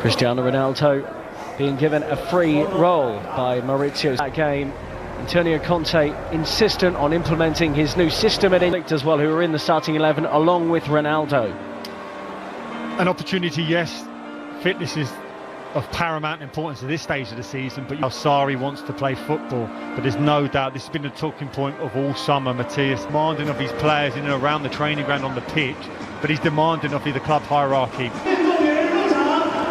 Cristiano Ronaldo being given a free role by Maurizio. That game, Antonio Conte insistent on implementing his new system at Inter as well, who are in the starting 11 along with Ronaldo. An opportunity, yes. Fitness is of paramount importance at this stage of the season, but Sarri wants to play football. But there's no doubt this has been the talking point of all summer. Matthias demanding of his players in and around the training ground on the pitch, but he's demanding of the club hierarchy.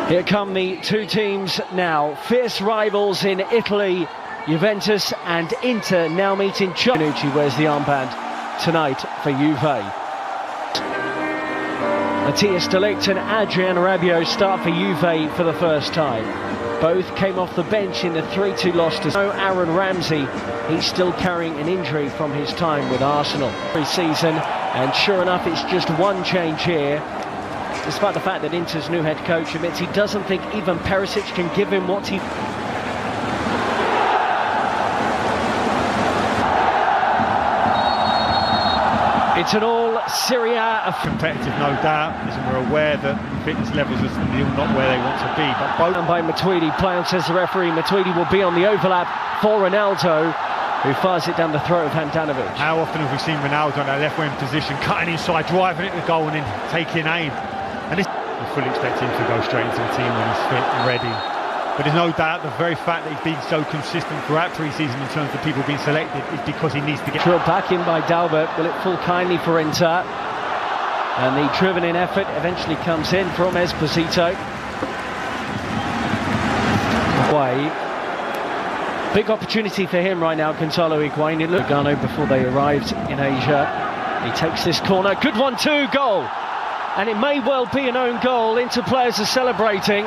Here come the two teams now, fierce rivals in Italy. Juventus and Inter now meeting. Bonucci wears the armband tonight for Juve. Matthias de Ligt and Adrien Rabiot start for Juve for the first time. Both came off the bench in the 3-2 loss to Aaron Ramsey. He's still carrying an injury from his time with Arsenal pre-season, and sure enough it's just one change here, despite the fact that Inter's new head coach admits he doesn't think even Perisic can give him what he... It's an all Serie A competitive, no doubt, and we're aware that fitness levels are still not where they want to be. But both... And by Matuidi, play on, says the referee. Matuidi will be on the overlap for Ronaldo, who fires it down the throat of Handanovic. How often have we seen Ronaldo in that left wing position, cutting inside, driving it to goal and then taking aim? And we fully expect him to go straight into the team when he's fit and ready. But there's no doubt the very fact that he's been so consistent throughout pre-season in terms of people being selected is because he needs to get... Drilled back in by Dalbert. Will it fall kindly for Inter? And the driven in effort eventually comes in from Esposito. Way. Big opportunity for him right now, Gonzalo Higuain. It looked Lugano before they arrived in Asia. He takes this corner. Good 1-2 goal. And it may well be an own goal. Inter players are celebrating.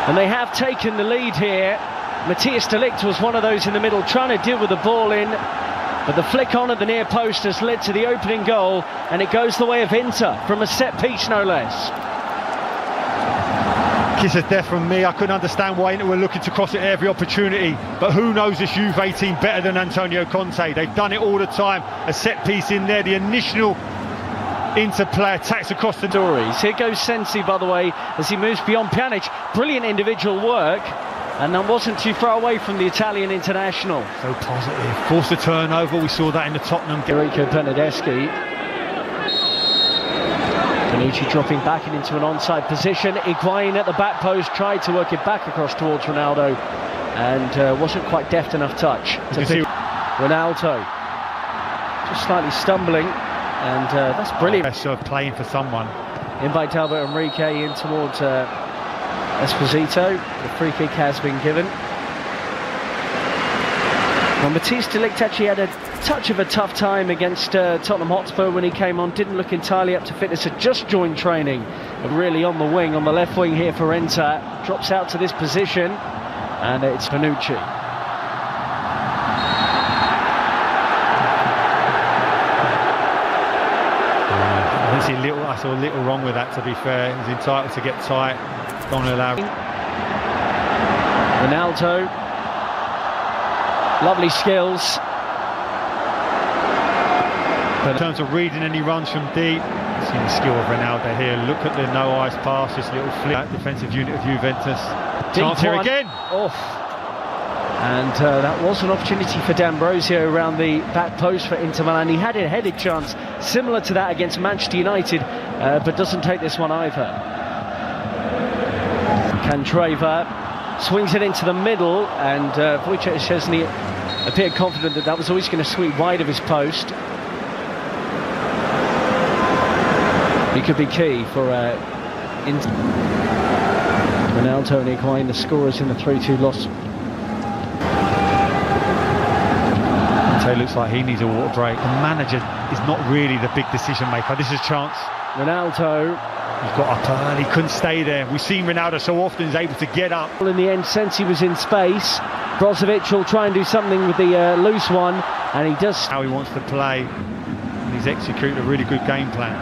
And they have taken the lead here. Matthias de Ligt was one of those in the middle trying to deal with the ball in, but the flick on at the near post has led to the opening goal, and it goes the way of Inter from a set piece, no less. Kiss of death from me. I couldn't understand why Inter were looking to cross it every opportunity, but who knows this Juve team better than Antonio Conte? They've done it all the time. A set piece in there, the initial Inter-player attacks across the stories. Here goes Sensi, by the way, as he moves beyond Pjanic. Brilliant individual work, and that wasn't too far away from the Italian international. So positive. Forced a turnover. We saw that in the Tottenham game. Enrico Bernardeschi. Bonucci dropping back into an onside position. Higuain at the back post tried to work it back across towards Ronaldo, and wasn't quite deft enough touch. Ronaldo just slightly stumbling. And that's brilliant. Pressure of playing for someone. In by Dalbert Enrique in towards Esposito. The free kick has been given. Well, Matthias de Ligt actually had a touch of a tough time against Tottenham Hotspur when he came on. Didn't look entirely up to fitness. Had just joined training. But really on the wing, on the left wing here for Inter. Drops out to this position. And it's Bonucci. I saw a little wrong with that, to be fair. He's entitled to get tight. Don't allow... Ronaldo. Lovely skills. But in terms of reading any runs from deep, see the skill of Ronaldo here. Look at the no-eyes pass, this little flip. Defensive unit of Juventus. Chance here again. Off. And that was an opportunity for D'Ambrosio around the back post for Inter Milan. He had a headed chance similar to that against Manchester United, but doesn't take this one either. Candreva swings it into the middle, and Wojciech Szczesny appeared confident that that was always going to sweep wide of his post. He could be key for Inter. Ronaldo and Higuain, the scorers in the 3-2 loss. It looks like he needs a water break. The manager is not really the big decision maker. This is a chance. Ronaldo. He's got up early, couldn't stay there. We've seen Ronaldo so often, he's able to get up. In the end, Sensi was in space. Brozovic will try and do something with the loose one, and he does. How he wants to play, and he's executed a really good game plan.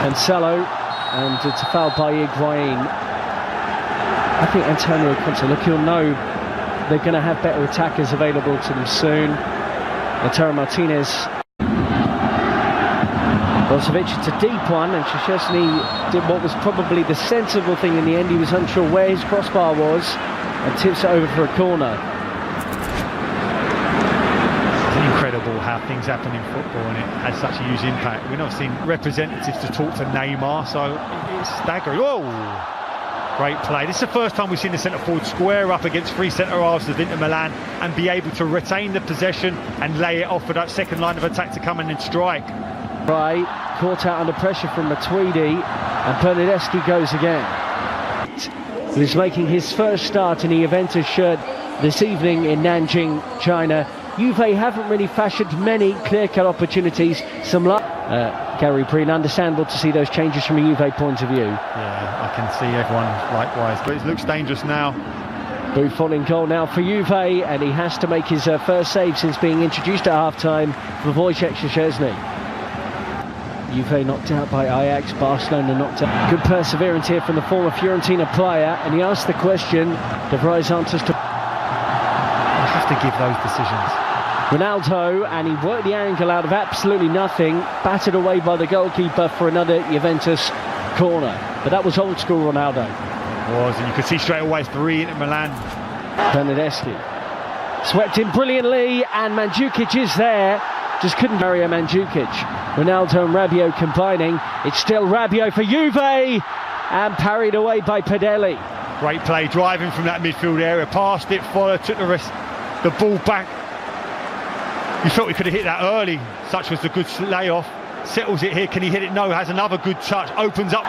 Cancelo, and it's a foul by Higuain. I think Antonio Conte, look, he'll know they're going to have better attackers available to them soon. Lautaro Martinez. Brozovic, it's a deep one, and Szczesny did what was probably the sensible thing in the end. He was unsure where his crossbar was and tips it over for a corner. It's incredible how things happen in football, and it has such a huge impact. We've not seen representatives to talk to Neymar, so it's staggering. Oh! Great play. This is the first time we've seen the centre-forward square up against three centre-halves of Inter Milan and be able to retain the possession and lay it off for that second line of attack to come in and strike. Right, caught out under pressure from Matuidi, and Bernardeschi goes again. He was making his first start in a Juventus shirt this evening in Nanjing, China. Juve haven't really fashioned many clear-cut opportunities. Some luck. Gary Breen, understandable to see those changes from a Juve point of view. Yeah, I can see everyone likewise, but it looks dangerous now. Buffon in goal now for Juve, and he has to make his first save since being introduced at half-time for Wojciech Szczesny. Juve knocked out by Ajax, Barcelona knocked out. Good perseverance here from the former Fiorentina player, and he asked the question. De Vrij answers to... You have to give those decisions. Ronaldo, and he worked the angle out of absolutely nothing, battered away by the goalkeeper for another Juventus corner. But that was old school Ronaldo. It was, and you could see straight away 3 Inter Milan. Bernardeschi swept in brilliantly, and Mandzukic is there. Just couldn't marry a Mandzukic. Ronaldo and Rabiot combining. It's still Rabiot for Juve, and parried away by Padelli. Great play, driving from that midfield area, passed it, followed, took the ball back. You felt he could have hit that early. Such was the good layoff. Settles it here. Can he hit it? No. Has another good touch. Opens up.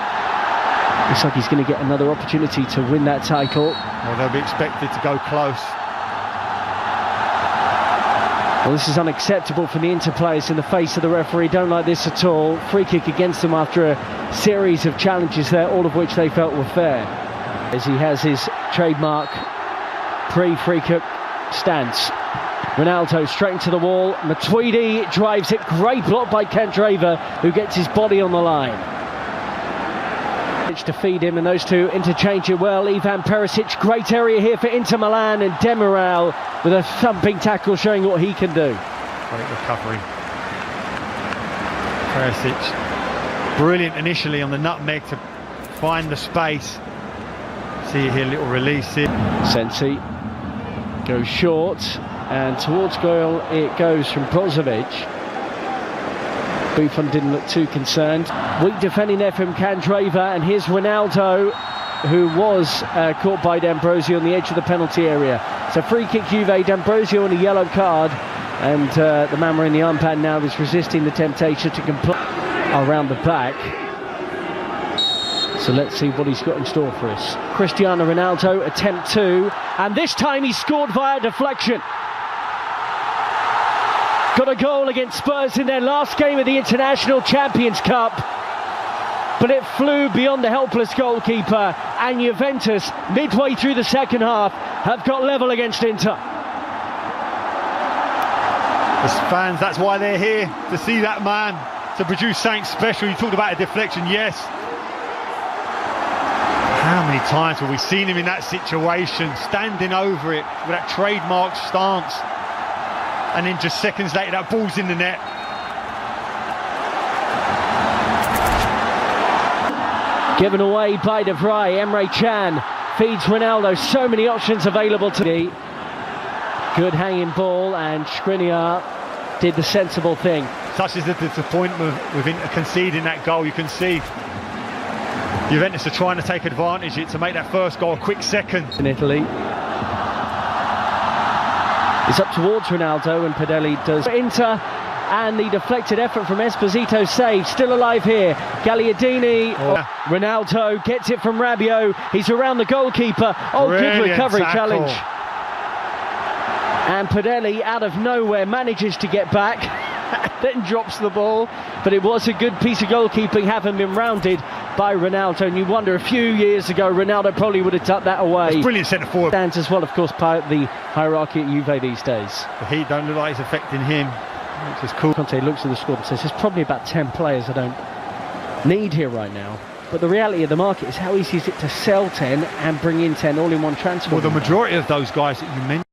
Looks like he's going to get another opportunity to win that title. Well, they'll be expected to go close. Well, this is unacceptable from the Inter players in the face of the referee. Don't like this at all. Free kick against them after a series of challenges there, all of which they felt were fair. As he has his trademark pre-free kick stance. Ronaldo straight into the wall. Matuidi drives it. Great block by Candreva, who gets his body on the line. To feed him, and those two interchange it well. Ivan Perisic, great area here for Inter Milan, and Demiral with a thumping tackle showing what he can do. Great recovery. Perisic, brilliant initially on the nutmeg to find the space. See it here, little release here. Sensi goes short, and towards goal it goes from Brozovic. Buffon didn't look too concerned. Weak defending there from Candreva, and here's Ronaldo, who was caught by D'Ambrosio on the edge of the penalty area. So free kick Juve, D'Ambrosio on a yellow card, and the man wearing the armband now is resisting the temptation to complete around the back. So let's see what he's got in store for us. Cristiano Ronaldo, attempt 2, and this time he scored via deflection. Got a goal against Spurs in their last game of the International Champions Cup, but it flew beyond the helpless goalkeeper, and Juventus, midway through the second half, have got level against Inter. As fans, that's why they're here, to see that man, to produce something special. You talked about a deflection, yes. How many times have we seen him in that situation, standing over it with that trademark stance? And then just seconds later, that ball's in the net. Given away by De Vrij. Emre Can feeds Ronaldo. So many options available to the good hanging ball, and Skriniar did the sensible thing. Such is the disappointment with Inter conceding that goal. You can see Juventus are trying to take advantage of it to make that first goal a quick second. In Italy. It's up towards Ronaldo, and Padelli does Inter, and the deflected effort from Esposito saved. Still alive here. Gagliardini. Ronaldo gets it from Rabiot. He's around the goalkeeper. Oh, brilliant good recovery tackle. challenge. And Padelli, out of nowhere, manages to get back, then drops the ball. But it was a good piece of goalkeeping, having been rounded by Ronaldo. And you wonder, a few years ago, Ronaldo probably would have tucked that away. That's brilliant centre forward. Stands as well, of course, part of the hierarchy at Juve these days. The heat don't look like it's affecting him. Which is cool. Conte looks at the squad and says, there's probably about 10 players I don't need here right now. But the reality of the market is how easy is it to sell 10 and bring in 10 all in one transfer? Well, the majority of those guys that you mentioned